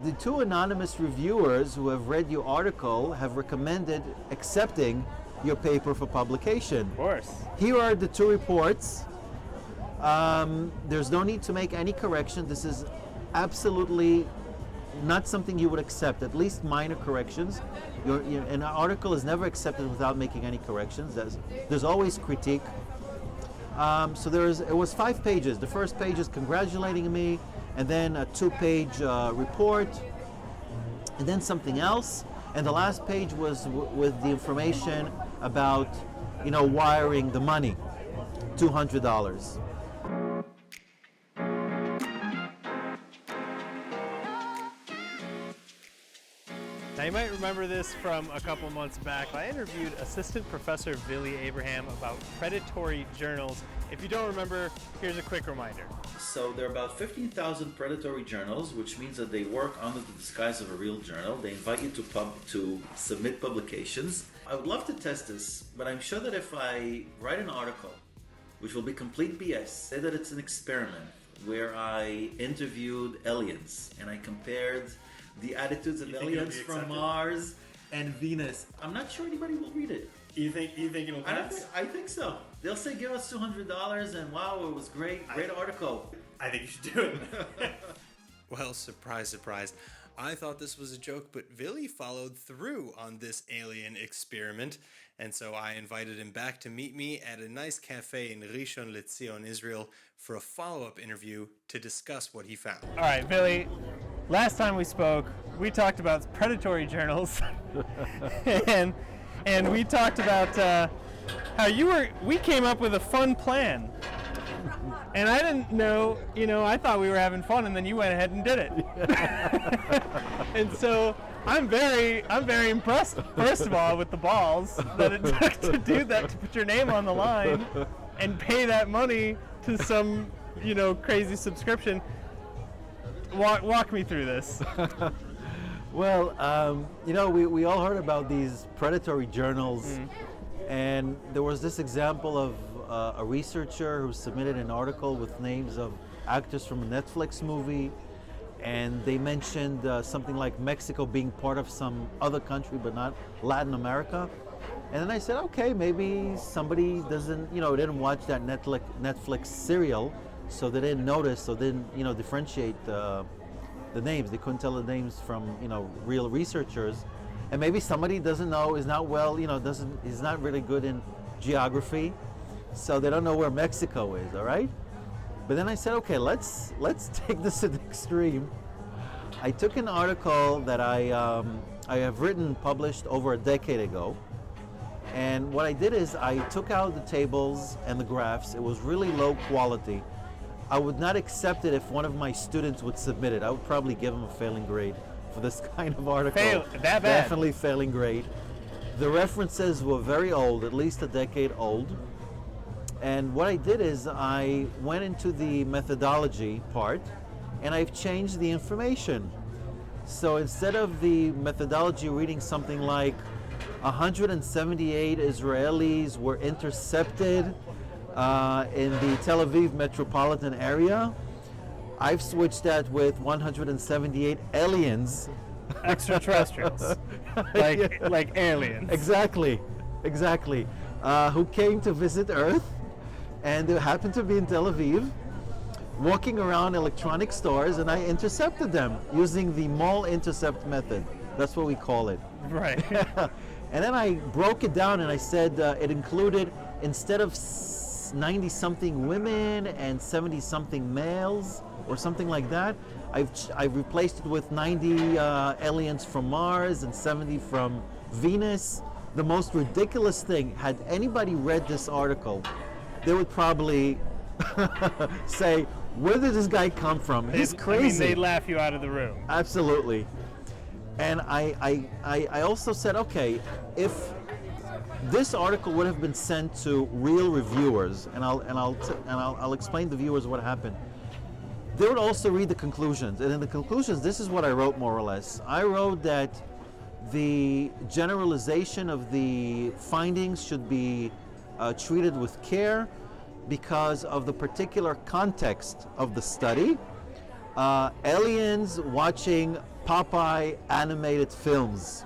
The two anonymous reviewers who have read your article have recommended accepting your paper for publication. Of course. Here are the two reports. There's no need to make any correction. This is absolutely not something you would accept, at least minor corrections. An article is never accepted without making any corrections. There's always critique. So it was 5 pages. The first page is congratulating me, and then a 2-page report, and then something else. And the last page was with the information about, wiring the money, $200. Now you might remember this from a couple months back. I interviewed Assistant Professor Billy Abraham about predatory journals. If you don't remember, here's a quick reminder. So there are about 15,000 predatory journals, which means that they work under the disguise of a real journal. They invite you to submit publications. I would love to test this, but I'm sure that if I write an article, which will be complete BS, say that it's an experiment where I interviewed aliens and I compared the attitudes of aliens from Mars and Venus, I'm not sure anybody will read it. You think it'll pass? I think so. They'll say give us $200 and wow, it was great article. I think you should do it. Well, surprise, surprise. I thought this was a joke, but Vili followed through on this alien experiment, and so I invited him back to meet me at a nice cafe in Rishon LeZion, Israel, for a follow-up interview to discuss what he found. All right, Billy, last time we spoke, we talked about predatory journals, and we talked about how we came up with a fun plan. And I didn't know, I thought we were having fun, and then you went ahead and did it. And so I'm very impressed, first of all, with the balls that it took to do that, to put your name on the line and pay that money to some, crazy subscription. Walk me through this. Well, we all heard about these predatory journals, and there was this example of a researcher who submitted an article with names of actors from a Netflix movie, and they mentioned something like Mexico being part of some other country but not Latin America. And then I said, okay, maybe somebody didn't watch that Netflix serial, so they didn't notice, so they didn't differentiate the names. They couldn't tell the names from real researchers. And maybe somebody doesn't know, is not really good in geography, so they don't know where Mexico is, all right? But then I said, okay, let's take this to the extreme. I took an article that I have published over a decade ago, and what I did is I took out the tables and the graphs. It was really low quality. I would not accept it if one of my students would submit it. I would probably give them a failing grade for this kind of article. That bad? Definitely failing grade. The references were very old, at least a decade old. And what I did is I went into the methodology part and I've changed the information. So instead of the methodology reading something like 178 Israelis were intercepted in the Tel Aviv metropolitan area, I've switched that with 178 aliens. Extraterrestrials. like aliens. Exactly. Who came to visit Earth, and they happened to be in Tel Aviv, walking around electronic stores, and I intercepted them using the mall intercept method. That's what we call it. Right. And then I broke it down and I said it included, instead of 90-something women and 70-something males or something like that, I've replaced it with 90 aliens from Mars and 70 from Venus. The most ridiculous thing, had anybody read this article, they would probably say, where did this guy come from? He's crazy. They'd laugh you out of the room. Absolutely. And I also said, okay, if this article would have been sent to real reviewers, and I'll explain to viewers what happened. They would also read the conclusions, and in the conclusions, this is what I wrote more or less. I wrote that the generalization of the findings should be treated with care because of the particular context of the study. Aliens watching Popeye animated films.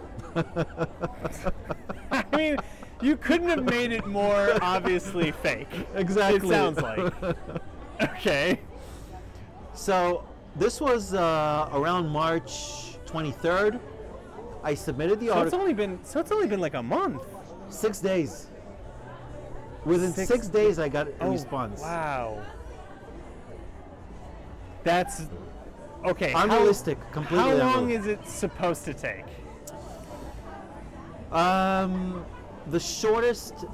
I mean, you couldn't have made it more obviously fake. Exactly. It sounds like. Okay. So this was around March 23rd. I submitted the So it's article. only been like a month. 6 days. Within 6 days, I got a response. Wow. That's okay. Unrealistic, completely How long unrealistic. is it supposed to take? The shortest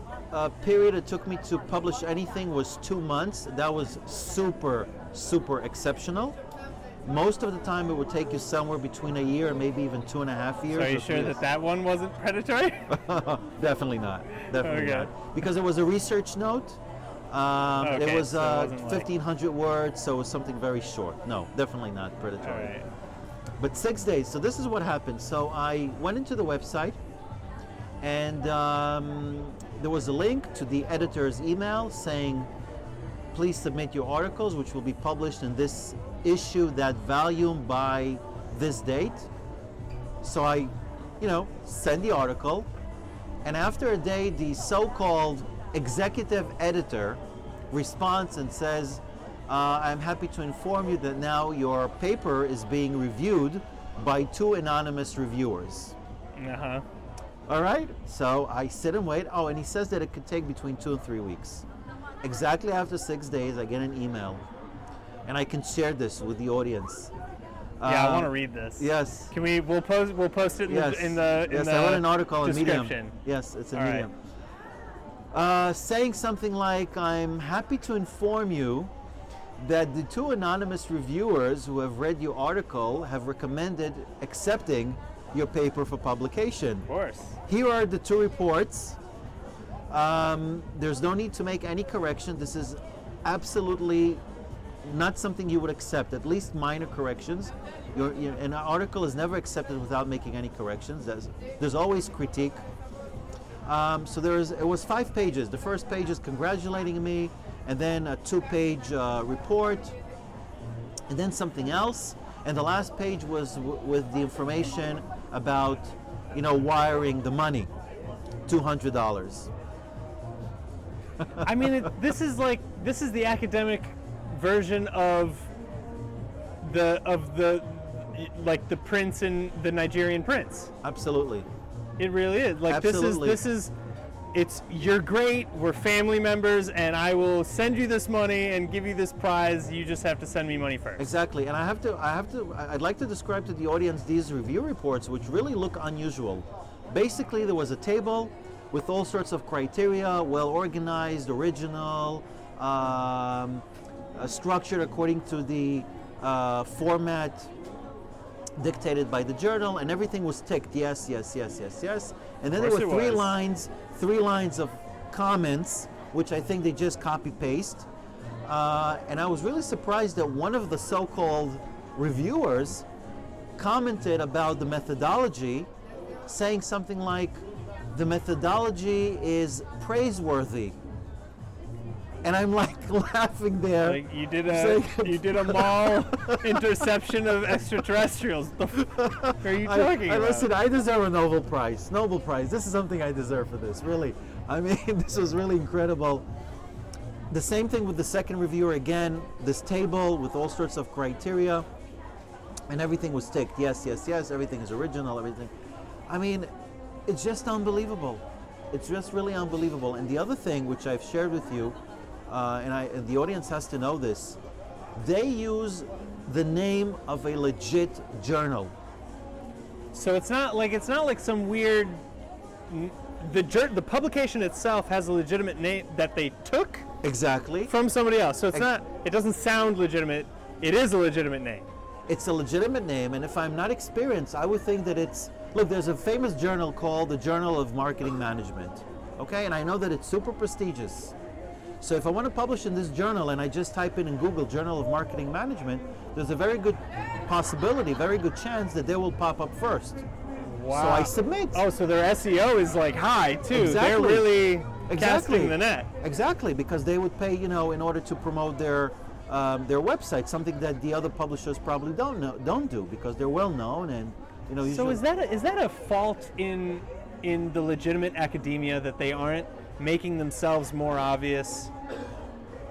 period it took me to publish anything was 2 months. That was super, super exceptional. Most of the time, it would take you somewhere between a year and maybe even 2.5 years. So are you or sure 3 that years. that one wasn't predatory? Definitely not. Definitely Okay. not. Because it was a research note. Okay, it was so it wasn't like- 1,500 words, so it was something very short. No, definitely not All predatory. right. But 6 days. So this is what happened. So I went into the website, and there was a link to the editor's email saying, please submit your articles, which will be published in this issue, that volume, by this date. So I, send the article, and after a day, the so-called executive editor responds and says, I'm happy to inform you that now your paper is being reviewed by 2 anonymous reviewers. Uh-huh. All right, so I sit and wait. Oh, and he says that it could take between 2 and 3 weeks. Exactly after 6 days, I get an email, and I can share this with the audience. Yeah, I want to read this. Yes. Can we? We'll post it in Yes. the Yes, the I wrote an article on Medium. description. Yes, it's a All right. Medium. Saying something like, I'm happy to inform you that the 2 anonymous reviewers who have read your article have recommended accepting your paper for publication. Of course. Here are the 2 reports. There's no need to make any correction. This is absolutely not something you would accept, at least minor corrections. An article is never accepted without making any corrections. There's always critique. So it was 5 pages. The first page is congratulating me, and then a 2-page report, and then something else. And the last page was with the information about, wiring the money, $200. I mean, this is the academic version of the prince and the Nigerian prince. Absolutely. It really is. Like Absolutely. It's you're great. We're family members, and I will send you this money and give you this prize. You just have to send me money first. Exactly, and I'd like to describe to the audience these review reports, which really look unusual. Basically, there was a table with all sorts of criteria, well organized, original, structured according to the format dictated by the journal, and everything was ticked yes, yes, yes, yes, yes. And then there were Of course three lines of comments, which I think they just copy paste. And I was really surprised that one of the so-called reviewers commented about the methodology, saying something like, the methodology is praiseworthy. And I'm like laughing there. Like you did saying- a mall interception of extraterrestrials. The fuck are you talking about? Listen, I deserve a Nobel Prize. Nobel Prize. This is something I deserve for this, really. I mean, this was really incredible. The same thing with the second reviewer again. This table with all sorts of criteria, and everything was ticked. Yes, yes, yes. Everything is original. Everything. I mean, it's just unbelievable. It's just really unbelievable. And the other thing, which I've shared with you, and the audience has to know this, they use the name of a legit journal. So it's not like some weird. The publication itself has a legitimate name that they took Exactly. from somebody else. So it's not. It doesn't sound legitimate. It is a legitimate name. It's a legitimate name, and if I'm not experienced, I would think that it's... Look, there's a famous journal called the Journal of Marketing Management, okay? And I know that it's super prestigious. So if I want to publish in this journal and I just type in Google Journal of Marketing Management, there's a very good possibility, very good chance that they will pop up first. Wow. So I submit. Oh, so their SEO is like high too. Exactly. They're really Exactly. casting the net. Exactly, because they would pay, in order to promote their their website, something that the other publishers probably don't do because they're well known and So usually is that a fault in the legitimate academia that they aren't making themselves more obvious?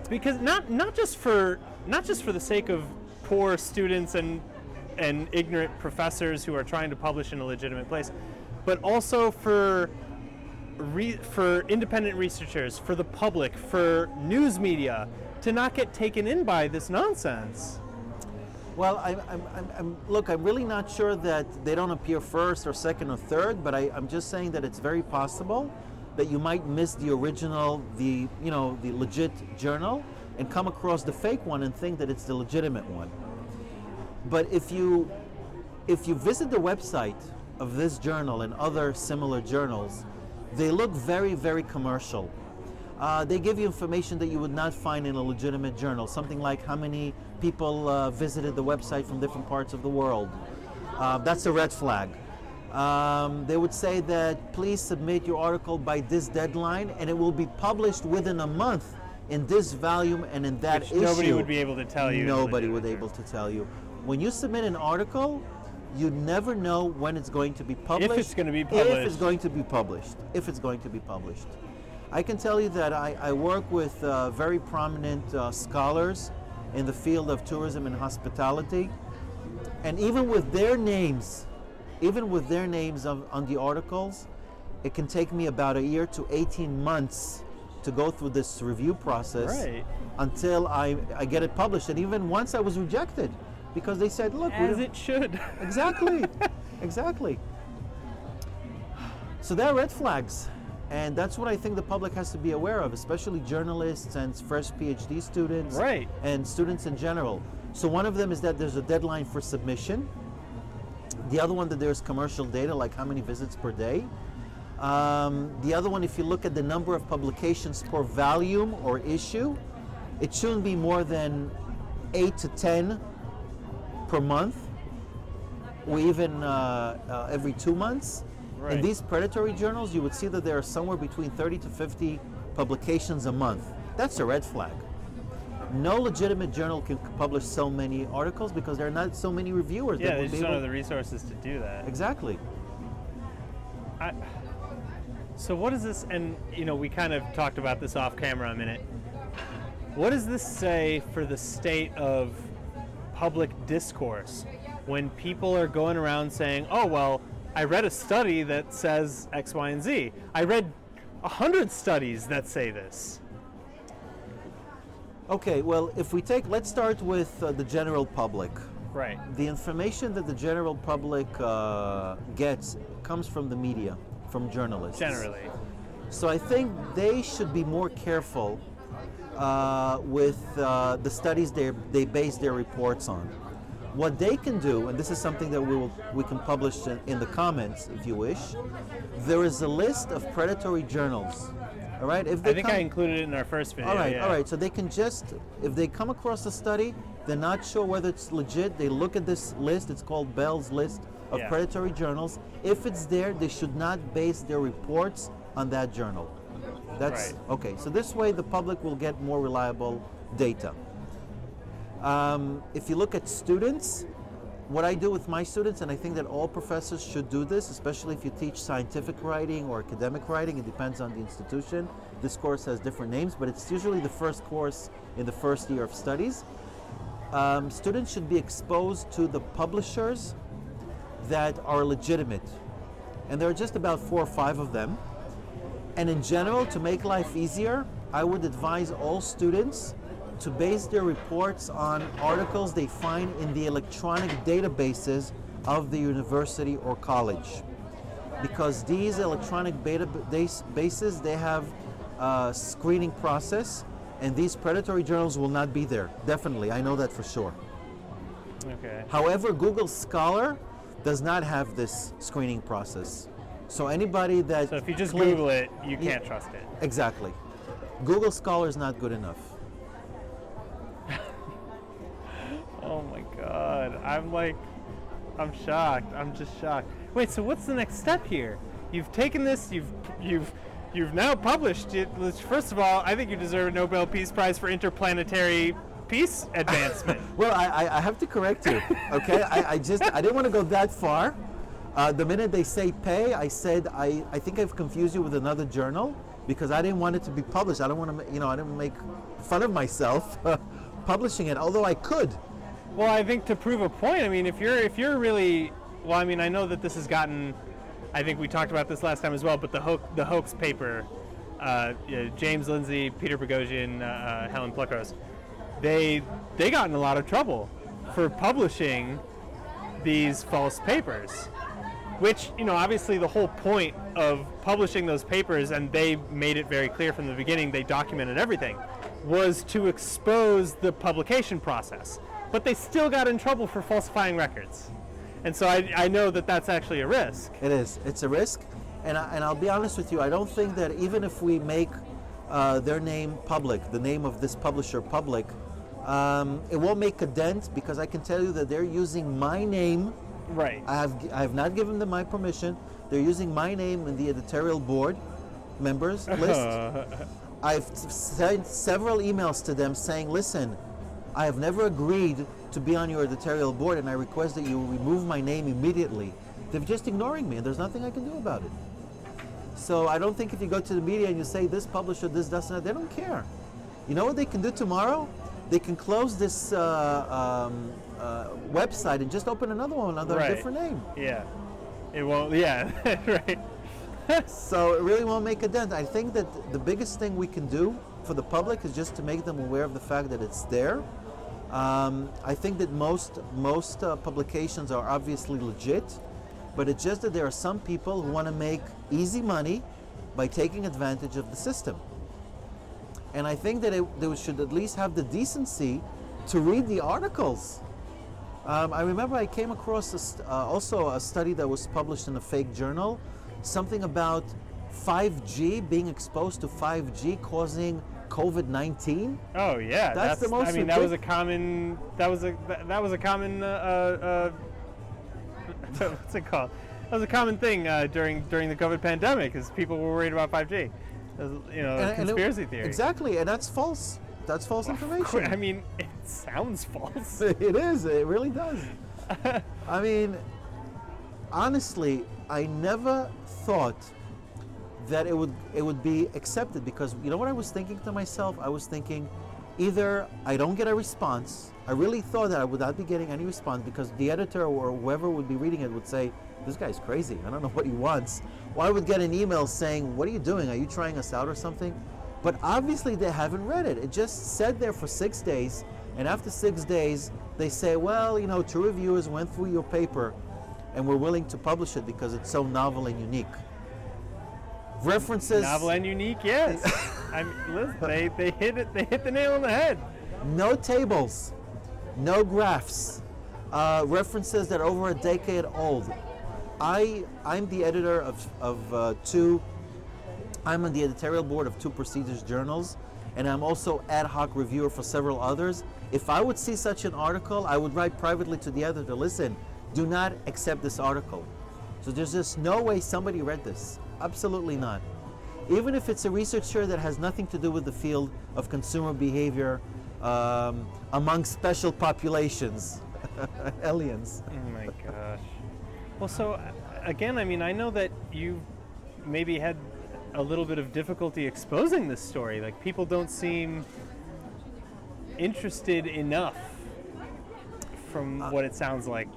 Because not just for the sake of poor students and ignorant professors who are trying to publish in a legitimate place, but also for independent researchers, for the public, for news media to not get taken in by this nonsense. Well, I'm really not sure that they don't appear first or second or third, but I'm just saying that it's very possible that you might miss the original, the legit journal, and come across the fake one and think that it's the legitimate one. But if you visit the website of this journal and other similar journals, they look very, very commercial. They give you information that you would not find in a legitimate journal, something like how many people visited the website from different parts of the world. That's a red flag. They would say that please submit your article by this deadline and it will be published within a month in this volume and in that issue. Nobody would be able to tell you. Nobody would be able to tell you. When you submit an article, you never know when it's going to be published. If it's going to be published. If it's going to be published. If it's going to be published. I can tell you that I work with very prominent scholars in the field of tourism and hospitality, and even with their names on the articles, it can take me about a year to 18 months to go through this review process until I get it published. And even once I was rejected because they said, look, as it should. Exactly. Exactly. So there are red flags. And that's what I think the public has to be aware of, especially journalists and fresh PhD students and students in general. So one of them is that there's a deadline for submission. The other one, that there's commercial data, like how many visits per day. The other one, if you look at the number of publications per volume or issue, it shouldn't be more than 8 to 10 per month, or even every 2 months. In these predatory journals, you would see that there are somewhere between 30 to 50 publications a month. That's a red flag. No legitimate journal can publish so many articles because there are not so many reviewers. Yeah, they just don't have the resources to do that. Exactly. So what is this, and we kind of talked about this off camera a minute. What does this say for the state of public discourse when people are going around saying, oh, well, I read a study that says X, Y, and Z. I read 100 studies that say this. Okay, well, let's start with the general public. Right. The information that the general public gets comes from the media, from journalists. Generally. So I think they should be more careful with the studies they base their reports on. What they can do, and this is something that we can publish in the comments if you wish, there is a list of predatory journals. All right? I think I included it in our first video. All right. So they can just, if they come across a study, they're not sure whether it's legit, they look at this list, it's called Bell's list of predatory journals. If it's there, they should not base their reports on that journal. That's okay. So this way the public will get more reliable data. If you look at students, what I do with my students, and I think that all professors should do this, especially if you teach scientific writing or academic writing, it depends on the institution. This course has different names, but it's usually the first course in the first year of studies. Students should be exposed to the publishers that are legitimate. And there are just about 4 or 5 of them. And in general, to make life easier, I would advise all students to base their reports on articles they find in the electronic databases of the university or college. Because these electronic databases, they have a screening process, and these predatory journals will not be there. Definitely, I know that for sure. Okay. However, Google Scholar does not have this screening process. So anybody that... So if you just Google it, you can't trust it. Exactly. Google Scholar is not good enough. Oh my God. I'm shocked. I'm just shocked. Wait, so what's the next step here? You've taken this, you've now published it. First of all, I think you deserve a Nobel Peace Prize for interplanetary peace advancement. Well, I have to correct you, okay? I didn't want to go that far. The minute they say pay, I said, I think I've confused you with another journal because I didn't want it to be published. I don't want to, I didn't make fun of myself publishing it, although I could. Well, I think to prove a point, I mean, if you're really, well, I mean, I know that this has gotten, I think we talked about this last time as well, but the hoax paper, James Lindsay, Peter Boghossian, Helen Pluckrose, they got in a lot of trouble for publishing these false papers, which, obviously the whole point of publishing those papers, and they made it very clear from the beginning, they documented everything, was to expose the publication process. But they still got in trouble for falsifying records. And so I know that that's actually a risk. It is. It's a risk. And I'll be honest with you, I don't think that even if we make their name public, the name of this publisher public, it won't make a dent, because I can tell you that they're using my name. Right. I have not given them my permission. They're using my name in the editorial board members list. I've sent several emails to them saying, listen, I have never agreed to be on your editorial board, and I request that you remove my name immediately. They're just ignoring me, and there's nothing I can do about it. So I don't think if you go to the media and you say this publisher, this doesn't, they don't care. You know what they can do tomorrow? They can close this website and just open another one under a different name. Yeah. It won't, yeah, right. So it really won't make a dent. I think that the biggest thing we can do for the public is just to make them aware of the fact that it's there. I think that most publications are obviously legit, but it's just that there are some people who want to make easy money by taking advantage of the system. And I think that they should at least have the decency to read the articles. I remember I came across also a study that was published in a fake journal, something about 5G, being exposed to 5G causing COVID-19. Oh yeah, that's the most. I mean, that was a common. What's it called? That was a common thing during the COVID pandemic, because people were worried about 5G. Conspiracy theory. Exactly, and that's false. That's false information. I mean, it sounds false. It is. It really does. I mean, honestly, I never thought that it would be accepted, because you know what I was thinking to myself? I was thinking, either I don't get a response. I really thought that I would not be getting any response, because the editor or whoever would be reading it would say, this guy's crazy. I don't know what he wants. Or I would get an email saying, what are you doing? Are you trying us out or something? But obviously they haven't read it. It just sat there for 6 days, and after 6 days, they say, well, 2 reviewers went through your paper and we're willing to publish it because it's so novel and unique. References. Novel and unique, yes. I mean, listen, they hit it. They hit the nail on the head. No tables, no graphs, references that are over a decade old. I'm the editor of two. I'm on the editorial board of 2 prestigious journals, and I'm also ad hoc reviewer for several others. If I would see such an article, I would write privately to the editor, listen, do not accept this article. So there's just no way somebody read this. Absolutely not. Even if it's a researcher that has nothing to do with the field of consumer behavior among special populations, aliens. Oh my gosh. Well, so again, I mean, I know that you maybe had a little bit of difficulty exposing this story. Like, people don't seem interested enough from what it sounds like.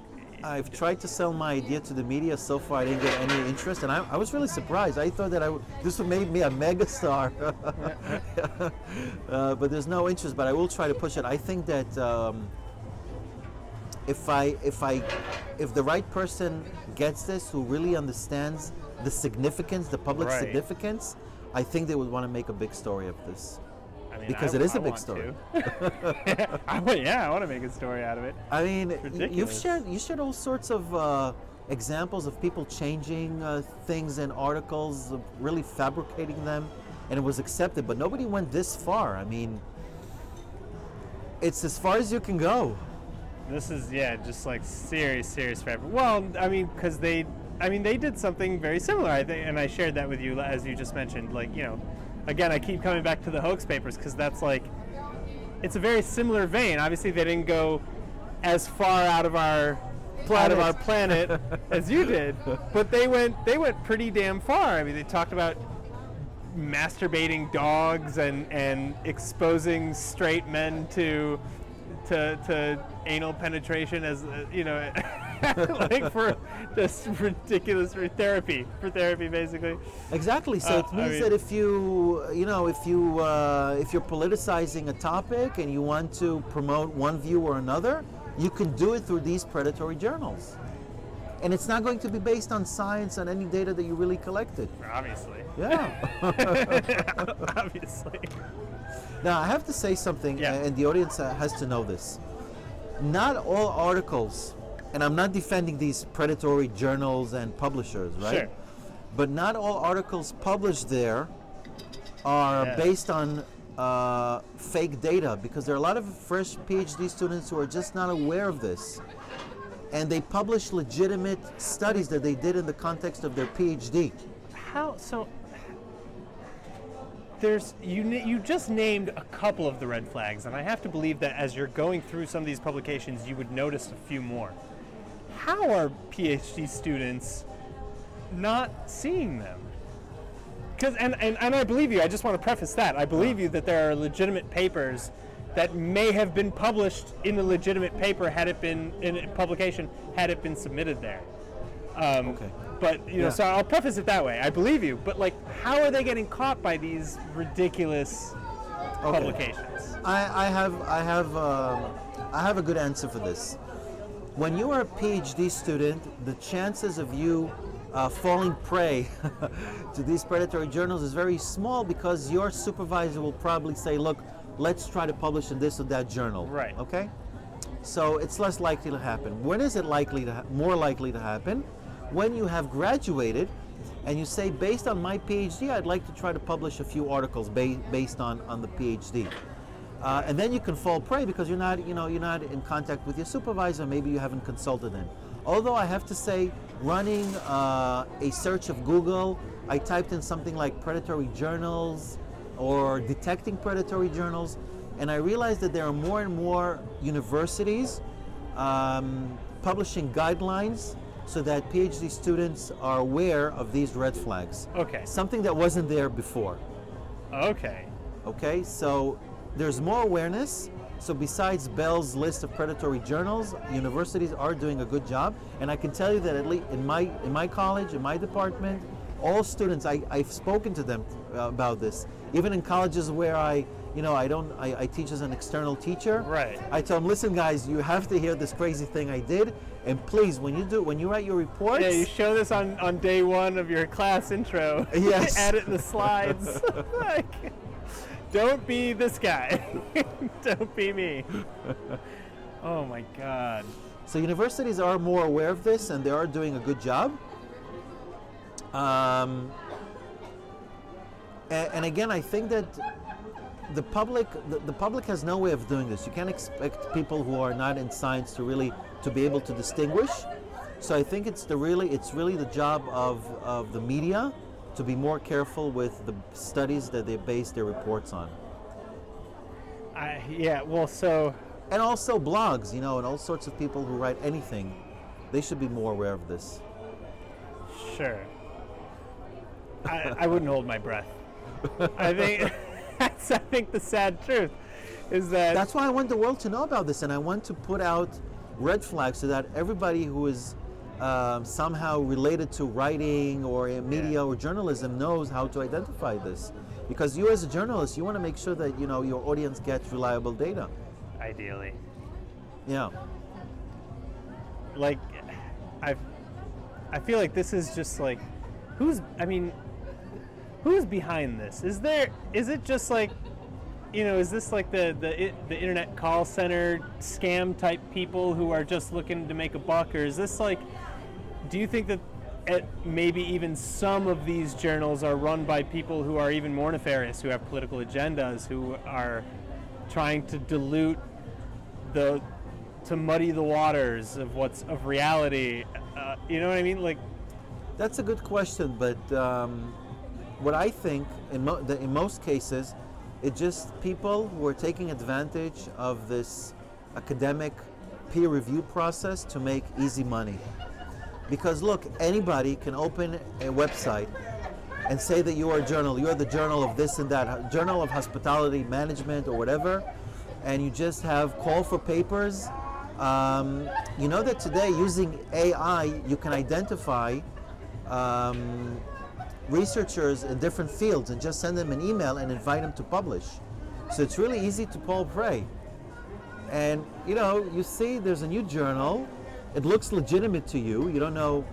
I've tried to sell my idea to the media. So far, I didn't get any interest, and I was really surprised. I thought that this would make me a megastar, but there's no interest. But I will try to push it. I think that if the right person gets this, who really understands the significance, the public significance, I think they would want to make a big story of this. I mean, because it is a big story. I want to make a story out of it. I mean, you Ridiculous. shared all sorts of examples of people changing things in articles, really fabricating them, and it was accepted. But nobody went this far. I mean, it's as far as you can go. This is just like serious fabric. Well, I mean, because they did something very similar, I think, and I shared that with you, as you just mentioned. Like, again, I keep coming back to the hoax papers, because that's like, it's a very similar vein. Obviously, they didn't go as far out of our planet as you did, but they went pretty damn far. I mean, they talked about masturbating dogs and exposing straight men to anal penetration as like for just ridiculous for therapy basically. Exactly. So it means that if you're politicizing a topic and you want to promote one view or another, you can do it through these predatory journals. And it's not going to be based on science and any data that you really collected. Obviously. Yeah. Obviously. Now, I have to say something, and the audience has to know this. Not all articles, and I'm not defending these predatory journals and publishers, right? Sure. But not all articles published there are based on fake data, because there are a lot of fresh PhD students who are just not aware of this. And they publish legitimate studies that they did in the context of their PhD. How so? There's you just named a couple of the red flags, and I have to believe that as you're going through some of these publications, you would notice a few more. How are PhD students not seeing them? Because and I believe you. I just want to preface that I believe you that there are legitimate papers that may have been published in a legitimate paper had it been in a publication had it been submitted there. Okay. But so I'll preface it that way. I believe you, but like, how are they getting caught by these ridiculous publications? I have a good answer for this. When you are a PhD student, the chances of you falling prey to these predatory journals is very small, because your supervisor will probably say, "Look, let's try to publish in this or that journal." Right. Okay. So it's less likely to happen. When is it more likely to happen? When you have graduated and you say, based on my PhD, I'd like to try to publish a few articles based on the PhD. And then you can fall prey because you're not in contact with your supervisor. Maybe you haven't consulted him. Although I have to say, running a search of Google, I typed in something like predatory journals or detecting predatory journals, and I realized that there are more and more universities publishing guidelines so that PhD students are aware of these red flags. Okay. Something that wasn't there before. Okay. Okay, so there's more awareness. So besides Bell's list of predatory journals, universities are doing a good job. And I can tell you that at least in my college, in my department, all students, I've spoken to them about this. Even in colleges where I teach as an external teacher. Right. I tell them, listen guys, you have to hear this crazy thing I did. And please, when you write your reports. Yeah, you show this on day one of your class intro. Yes. Add it in the slides. Like, don't be this guy. Don't be me. Oh my God. So universities are more aware of this, and they are doing a good job. And again, I think that the public has no way of doing this. You can't expect people who are not in science to be able to distinguish. So I think it's really the job of the media to be more careful with the studies that they base their reports on. And also blogs, and all sorts of people who write anything, they should be more aware of this. Sure. I wouldn't hold my breath. I think I think the sad truth is that that's why I want the world to know about this, and I want to put out red flags so that everybody who is somehow related to writing or media or journalism knows how to identify this. Because you as a journalist, you want to make sure that your audience gets reliable data. Ideally. Yeah. Like, I feel like this is just like, who's behind this? Is it just like, is this like the internet call center scam type people who are just looking to make a buck, or is this like, do you think that maybe even some of these journals are run by people who are even more nefarious, who have political agendas, who are trying to dilute to muddy the waters of reality? You know what I mean? Like, that's a good question, but what I think in most cases, It's just people who are taking advantage of this academic peer review process to make easy money. Because look, anybody can open a website and say that you are a journal. You are the journal of this and that, journal of hospitality management or whatever, and you just have call for papers. You know that today using AI, you can identify researchers in different fields and just send them an email and invite them to publish. So it's really easy to fall prey. And you know, you see there's a new journal, it looks legitimate to you, you don't know,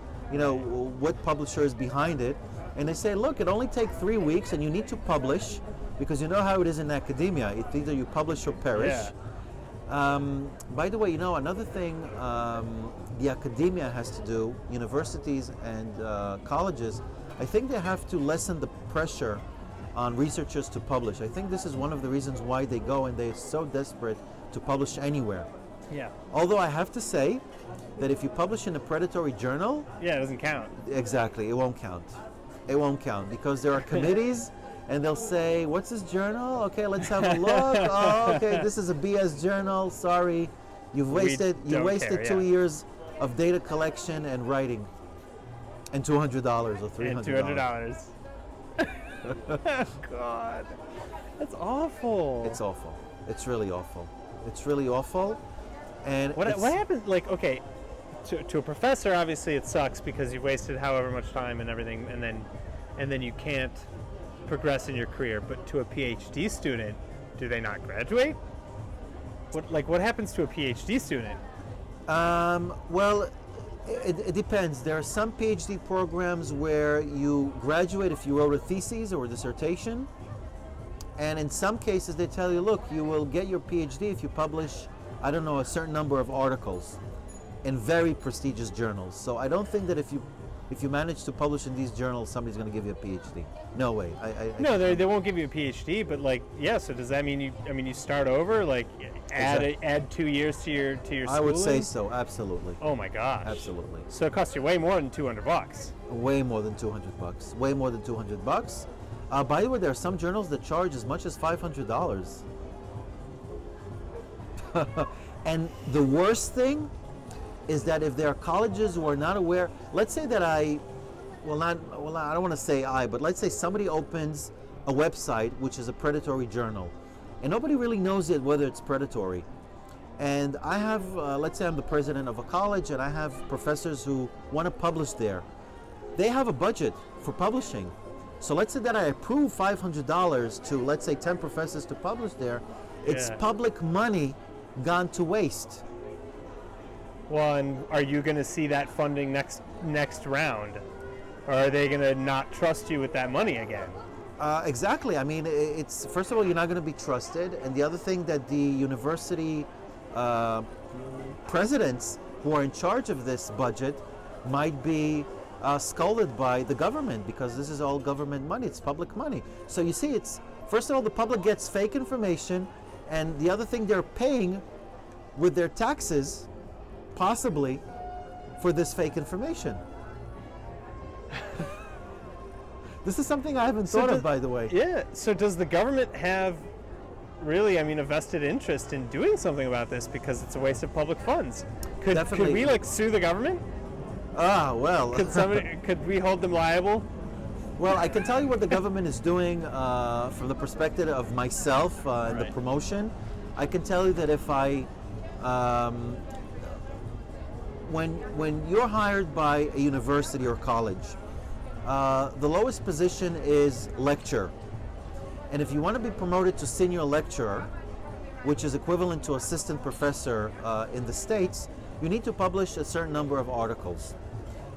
what publisher is behind it, and they say, look, it only takes 3 weeks and you need to publish, because you know how it is in academia, it's either you publish or perish. Yeah. By the way, another thing the academia has to do, universities and colleges, I think they have to lessen the pressure on researchers to publish. I think this is one of the reasons why they go and they're so desperate to publish anywhere. Yeah. Although I have to say that if you publish in a predatory journal, Yeah, it doesn't count. exactly, it won't count. It won't count because there are committees and they'll say, what's this journal? Okay, let's have a look. Oh, okay, this is a BS journal. Sorry, you've wasted don't care, 2 yeah. years of data collection and writing, and $200 or $300. And $200. God, that's awful. It's awful. It's really awful. It's really awful. And What it's- happens? Like, okay, to a professor, obviously it sucks because you wasted however much time and everything, and then you can't progress in your career. But to a PhD student, do they not graduate? What happens to a PhD student? Well, it depends. There are some PhD programs where you graduate if you wrote a thesis or a dissertation. And in some cases, they tell you, look, you will get your PhD if you publish, I don't know, a certain number of articles in very prestigious journals. So I don't think that if you manage to publish in these journals, somebody's going to give you a PhD. No way. No, they won't give you a PhD, but so does that mean you start over? Like add 2 years to your schooling? I would say so, absolutely. Oh my gosh. Absolutely. So it costs you way more than $200. Way more than $200. Way more than $200. By the way, there are some journals that charge as much as $500. And the worst thing is that if there are colleges who are not aware, let's say that I don't want to say but let's say somebody opens a website which is a predatory journal, and nobody really knows it whether it's predatory. And I have, let's say I'm the president of a college, and I have professors who want to publish there. They have a budget for publishing. So let's say that I approve $500 to, let's say, 10 professors to publish there. It's Yeah. public money gone to waste. Well, and are you going to see that funding next round? Or are they going to not trust you with that money again? Exactly. I mean, it's first of all, you're not going to be trusted, and the other thing that the university presidents who are in charge of this budget might be scolded by the government, because this is all government money. It's public money. So you see, it's first of all, the public gets fake information, and the other thing, they're paying with their taxes, possibly, for this fake information. This is something I haven't thought of, by the way. Yeah. So does the government have really, a vested interest in doing something about this, because it's a waste of public funds? Could Definitely. we sue the government? Well. Could we hold them liable? Well, I can tell you what the government is doing from the perspective of myself and the Right. promotion. I can tell you that if when you're hired by a university or college, the lowest position is lecturer. And if you want to be promoted to senior lecturer, which is equivalent to assistant professor in the States, you need to publish a certain number of articles.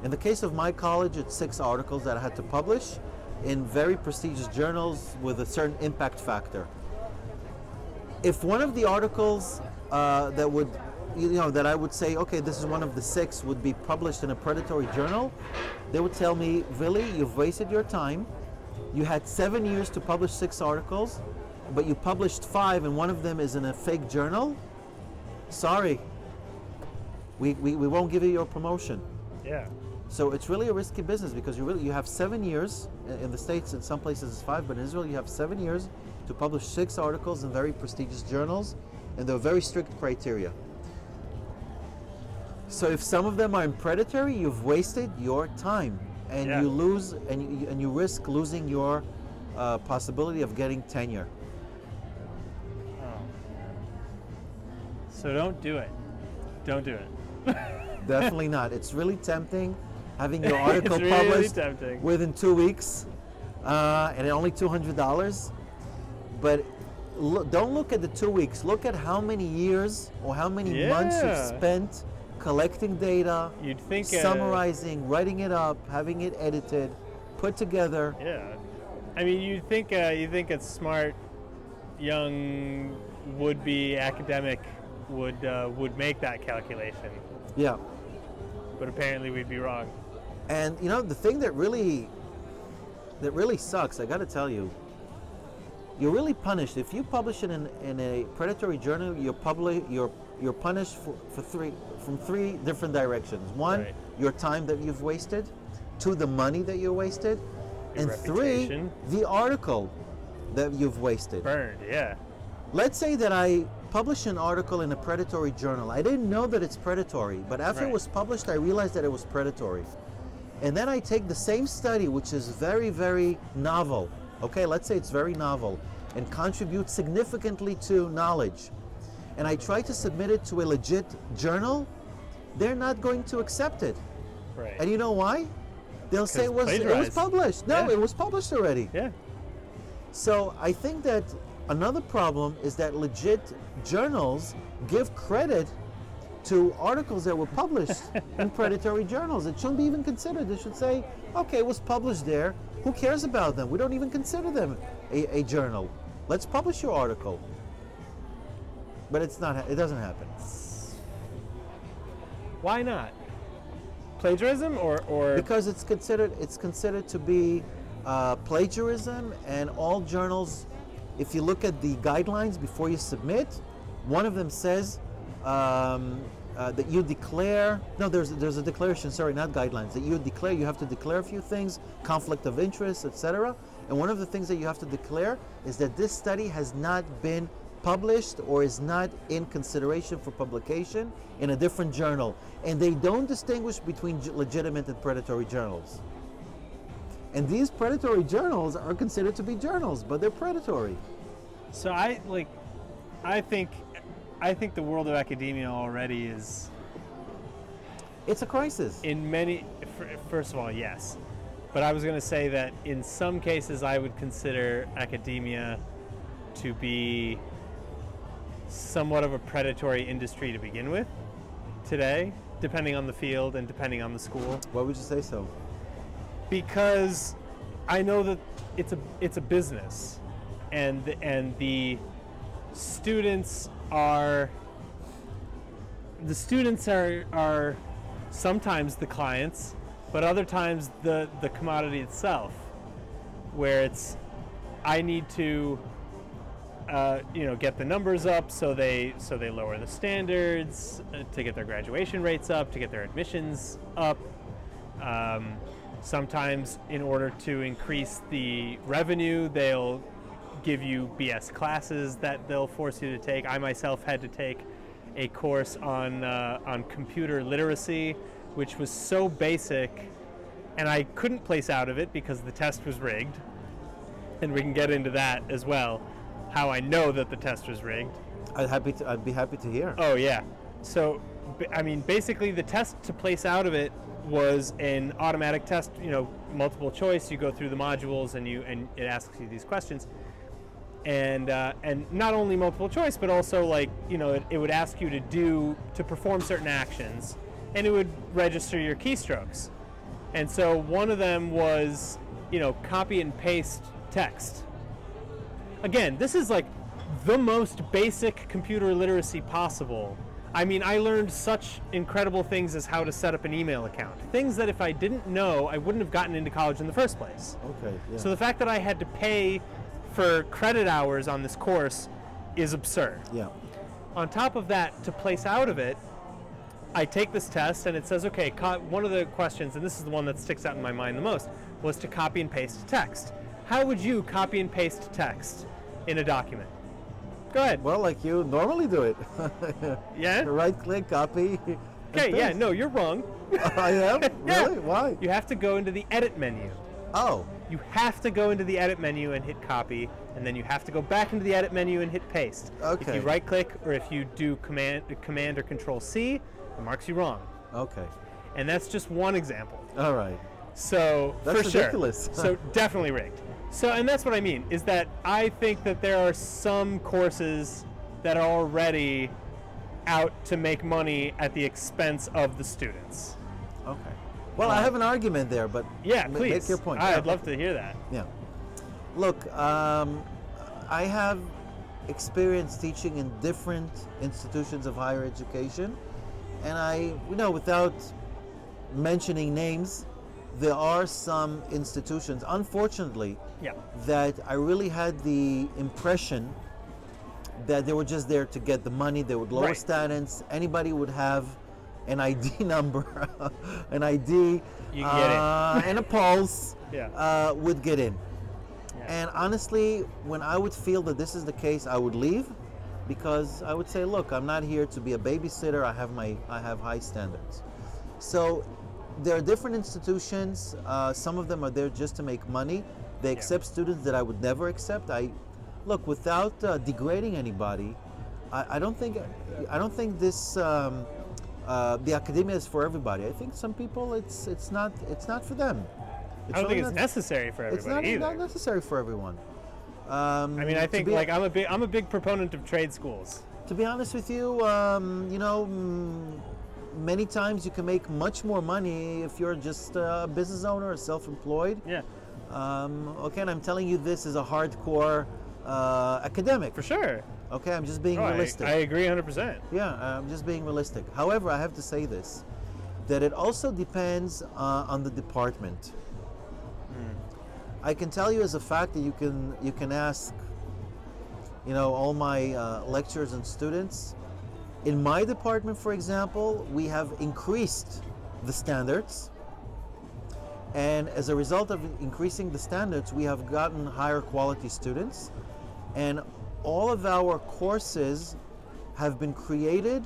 In the case of my college, it's 6 articles that I had to publish in very prestigious journals with a certain impact factor. If one of the articles that I would say, okay, this is one of the 6, would be published in a predatory journal, they would tell me, Vili, you've wasted your time. You had 7 years to publish 6 articles, but you published 5 and one of them is in a fake journal. Sorry, we won't give you your promotion. Yeah. So it's really a risky business because you have 7 years in the States. In some places it's 5, but in Israel you have 7 years to publish 6 articles in very prestigious journals, and there are very strict criteria. So if some of them are in predatory, you've wasted your time, and Yeah. you lose, and you risk losing your possibility of getting tenure. Oh. So don't do it. Don't do it. Definitely not. It's really tempting having your article It's really published tempting. within 2 weeks, and only $200. But don't look at the 2 weeks. Look at how many years or how many months you've Yeah. spent collecting data, You'd think summarizing, writing it up, having it edited, put together. Yeah, I mean, you think a smart, young, would-be academic would make that calculation, Yeah. but apparently we'd be wrong. And you know, the thing that really sucks, I got to tell you, you're really punished if you publish it in a predatory journal. You're punished from three different directions. One, Right. your time that you've wasted. 2, the money that you wasted. Your And 3, reputation. the article that you've wasted. Burned, yeah. Let's say that I publish an article in a predatory journal. I didn't know that it's predatory, but after it Right. was published, I realized that it was predatory. And then I take the same study, which is very, very novel. Okay, let's say it's very novel and contributes significantly to knowledge. And I try to submit it to a legit journal. They're not going to accept it. Right. And you know why? They'll say it was plagiarized. published. No, Yeah. it was published already. Yeah. So I think that another problem is that legit journals give credit to articles that were published in predatory journals. It shouldn't be even considered. They should say, okay, it was published there. Who cares about them? We don't even consider them a journal. Let's publish your article. But it's not. It doesn't happen. Why not? Plagiarism or Because it's considered to be plagiarism, and all journals, if you look at the guidelines before you submit, one of them says that you declare. No, there's a declaration. Sorry, not guidelines. That you declare. You have to declare a few things, conflict of interest, etc. And one of the things that you have to declare is that this study has not been published or is not in consideration for publication in a different journal. And they don't distinguish between legitimate and predatory journals. And these predatory journals are considered to be journals, but they're predatory. So I think the world of academia already is It's a crisis. in many. First of all, yes, but I was going to say that in some cases I would consider academia to be somewhat of a predatory industry to begin with today, depending on the field and depending on the school. Why would you say so? Because I know that it's a business, and the students are sometimes the clients, but other times the commodity itself, where it's I need to get the numbers up so they lower the standards to get their graduation rates up, to get their admissions up. Sometimes in order to increase the revenue, they'll give you BS classes that they'll force you to take. I myself had to take a course on computer literacy, which was so basic, and I couldn't place out of it because the test was rigged. And we can get into that as well, how I know that the test was rigged. I'd be happy to hear. Oh yeah. So, I mean, basically the test to place out of it was an automatic test, multiple choice. You go through the modules and it asks you these questions. And not only multiple choice, but also it would ask you to perform certain actions, and it would register your keystrokes. And so one of them was, copy and paste text. Again, this is like the most basic computer literacy possible. I mean, I learned such incredible things as how to set up an email account. Things that if I didn't know, I wouldn't have gotten into college in the first place. Okay. Yeah. So the fact that I had to pay for credit hours on this course is absurd. Yeah. On top of that, to place out of it, I take this test and it says, okay, one of the questions, and this is the one that sticks out in my mind the most, was to copy and paste text. How would you copy and paste text in a document? Go ahead. Well, like you normally do it. Yeah? Right click, copy. Okay, yeah, no, you're wrong. I am? Yeah. Really? Why? You have to go into the edit menu. Oh. You have to go into the edit menu and hit copy, and then you have to go back into the edit menu and hit paste. Okay. If you right click or if you do command or control C, it marks you wrong. Okay. And that's just one example. All right. So That's for ridiculous. Sure. So definitely rigged. So, and that's what I mean, is that I think that there are some courses that are already out to make money at the expense of the students. Okay. Well, I have an argument there, but Yeah, please. make your point. I'd love to hear that. Yeah. Look, I have experience teaching in different institutions of higher education, and without mentioning names, there are some institutions, unfortunately, Yeah. that I really had the impression that they were just there to get the money. They would lower Right. students. Anybody would have an ID number, an ID, You can get in. and a pulse, Yeah. would get in. Yeah. And honestly, when I would feel that this is the case, I would leave, because I would say, look, I'm not here to be a babysitter. I have high standards. So there are different institutions. Some of them are there just to make money. They accept students that I would never accept. Look, without degrading anybody, I don't think this the academia is for everybody. I think some people it's not for them. I don't really think it's not- necessary for It's everybody either. not necessary for everyone. I mean, I think I'm a big proponent of trade schools. To be honest with you, many times you can make much more money if you're just a business owner or self-employed. Yeah, Okay, and I'm telling you this is a hardcore academic. for sure. Okay, I'm just being No, realistic. I agree 100%. Yeah, I'm just being realistic. However, I have to say this, that it also depends on the department. I can tell you as a fact that you can ask, all my lecturers and students. In my department, for example, we have increased the standards, and as a result of increasing the standards, we have gotten higher quality students, and all of our courses have been created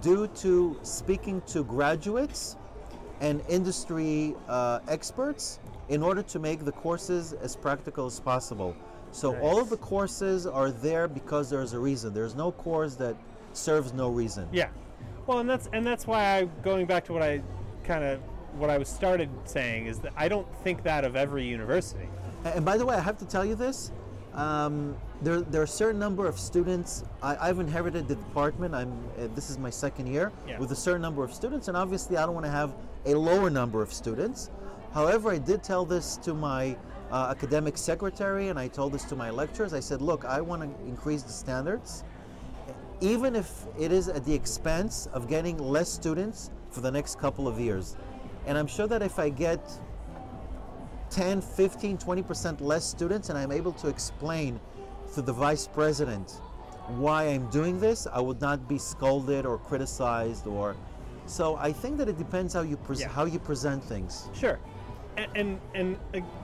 due to speaking to graduates and industry experts in order to make the courses as practical as possible. So all of the courses are there because there's a reason. There's no course that serves no reason. Yeah. Well, and that's why going back to what I was started saying is that I don't think that of every university. And by the way, I have to tell you this. There are a certain number of students. I've inherited the department. This is my second year with a certain number of students, and obviously I don't want to have a lower number of students. However, I did tell this to my academic secretary, and I told this to my lecturers. I said, look, I want to increase the standards, even if it is at the expense of getting less students for the next couple of years. And I'm sure that if I get 10, 15, 20% less students and I'm able to explain to the vice president why I'm doing this, I would not be scolded or criticized. So I think that it depends how you present things. Sure. And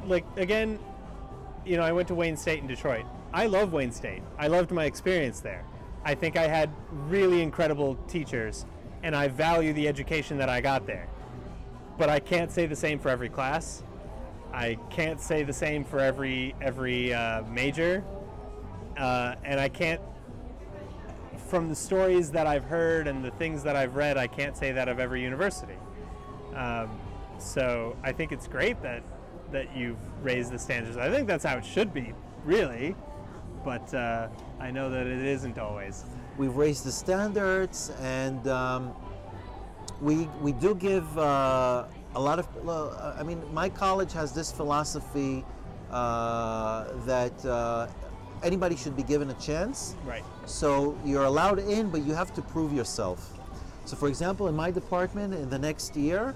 like, again, I went to Wayne State in Detroit. I love Wayne State. I loved my experience there. I think I had really incredible teachers, and I value the education that I got there. But I can't say the same for every class. I can't say the same for every major, and I can't. From the stories that I've heard and the things that I've read, I can't say that of every university. So I think it's great that you've raised the standards. I think that's how it should be, really. But I know that it isn't always. We've raised the standards, and we do give a lot of. I mean, my college has this philosophy that anybody should be given a chance. Right. So you're allowed in, but you have to prove yourself. So, for example, in my department, in the next year,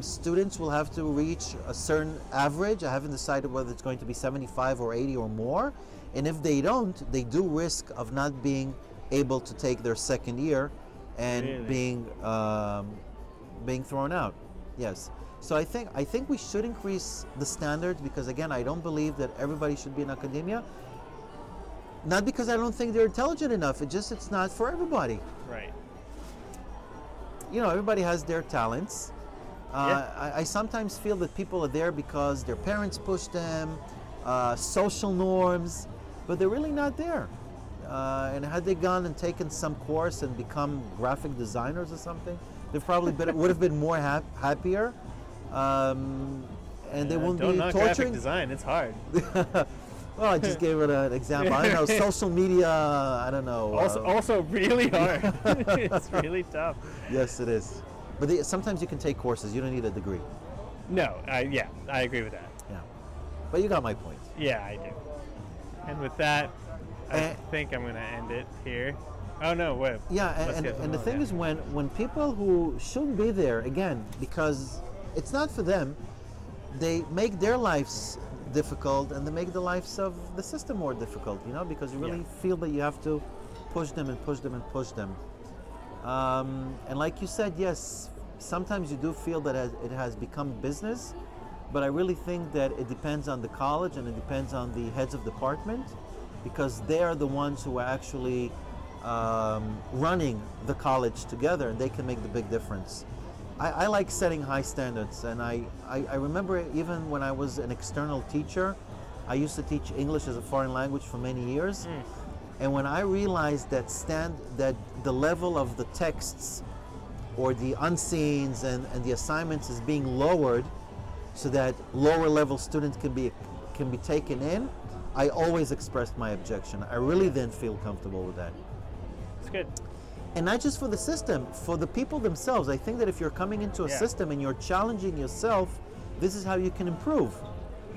students will have to reach a certain average. I haven't decided whether it's going to be 75 or 80 or more. And if they don't, they do risk of not being able to take their second year and Really? being thrown out. Yes. So I think we should increase the standards because again, I don't believe that everybody should be in academia. Not because I don't think they're intelligent enough. It's not for everybody. Right. You know, everybody has their talents. I sometimes feel that people are there because their parents push them, social norms, but they're really not there. And had they gone and taken some course and become graphic designers or something, they probably would have been more happier. And they won't Don't be knock graphic torturing. design. It's hard. Well, I just gave it an example. I don't know, social media, I don't know. Also really hard. It's really tough. Yes, it is. But sometimes you can take courses. You don't need a degree. No, I agree with that. Yeah. But you got my point. Yeah, I do. And with that, I think I'm going to end it here. Oh, no, wait. Yeah, Let's get and the on thing that. is when people who shouldn't be there, again, because it's not for them, they make their lives difficult and they make the lives of the system more difficult, you know, because you really feel that you have to push them and push them and push them. And like you said, yes, sometimes you do feel that it has become business, but I really think that it depends on the college and it depends on the heads of department because they are the ones who are actually running the college together and they can make the big difference. I like setting high standards, and I remember even when I was an external teacher, I used to teach English as a foreign language for many years. And when I realized that the level of the texts or the unseens and the assignments is being lowered so that lower level students can be taken in, I always expressed my objection. I really didn't feel comfortable with that. It's good. And not just for the system, for the people themselves. I think that if you're coming into a system and you're challenging yourself, this is how you can improve.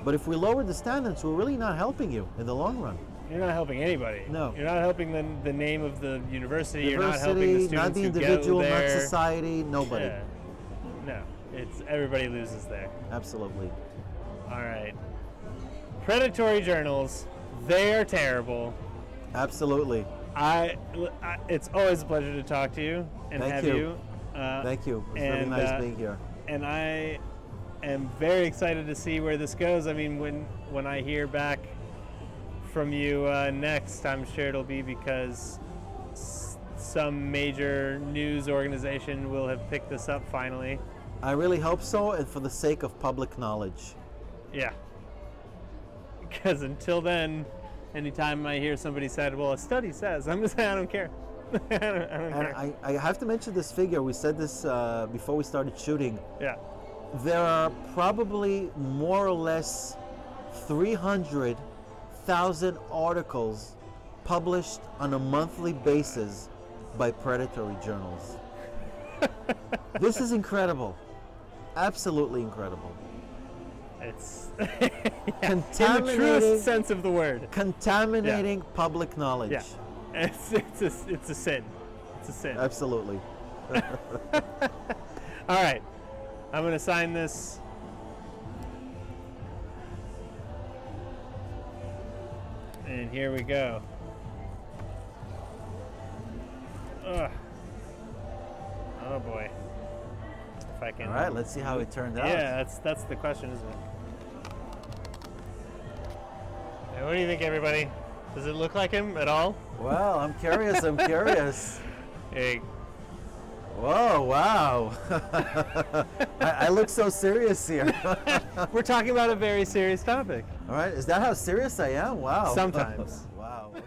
But if we lower the standards, we're really not helping you in the long run. You're not helping anybody. No. You're not helping the name of the university. You're not helping the students not the who individual, go not there. society, nobody. Yeah. No, it's everybody loses there. Absolutely. All right. Predatory journals, they are terrible. Absolutely. It's always a pleasure to talk to you and Thank have you. you. Thank you. It's really and, nice being here. And I am very excited to see where this goes. I mean, when I hear back from you next, I'm sure it'll be because some major news organization will have picked this up finally. I really hope so, and for the sake of public knowledge. Yeah. Because until then, anytime I hear somebody said, well, a study says, I'm just saying, I don't care. I don't And care. I have to mention this figure. We said this before we started shooting. Yeah. There are probably more or less 300,000 articles published on a monthly basis by predatory journals. This is incredible. Absolutely incredible. It's in the Contaminating, truest sense of the word. contaminating public knowledge. Yeah. It's a sin. It's a sin. Absolutely. All right. I'm going to sign this. And here we go. Ugh. Oh boy. If I can. All right, let's see how it turned out. Yeah, that's the question, isn't it? Hey, what do you think, everybody? Does it look like him at all? Well, I'm curious. I'm curious. Hey, Whoa, wow. I look so serious here. we're talking about a very serious topic. All right, is that how serious I am? Wow. Sometimes. Wow, okay.